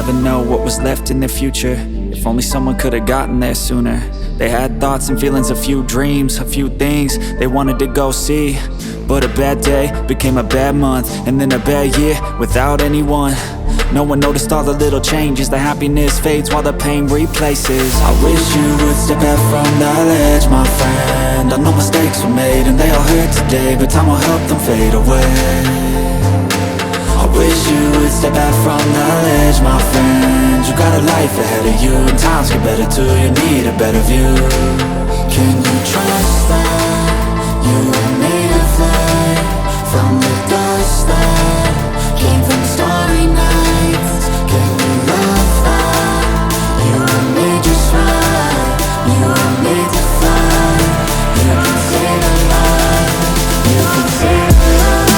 never know what was left in their future. If only someone could've gotten there sooner. They had thoughts and feelings, a few dreams, a few things they wanted to go see. But a bad day became a bad month, and then a bad year without anyone. No one noticed all the little changes. The happiness fades while the pain replaces. I wish you would step back from that ledge, my friend. I know mistakes were made and they all hurt today, but time will help them fade away. I wish you would step back from that ledge, my friend. You got a life ahead of you, and times get better too. You need a better view. Can you trust that you were made of light, from the dust that came from starry nights? Can you love that you were made just right? You were made to fly. You can save a life. You can save a life.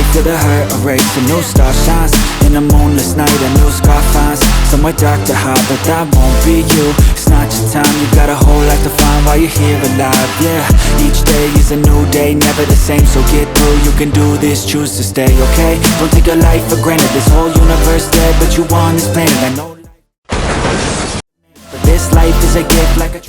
Feel the hurt erase, a new star shines in a moonless night, a new scar finds somewhere dark to hide, but that won't be you. It's not your time, you got a whole life to find while you're here alive, yeah. Each day is a new day, never the same, so get through. You can do this, choose to stay, okay? Don't take your life for granted, this whole universe dead, but you on this planet. I know, but this life is a gift like a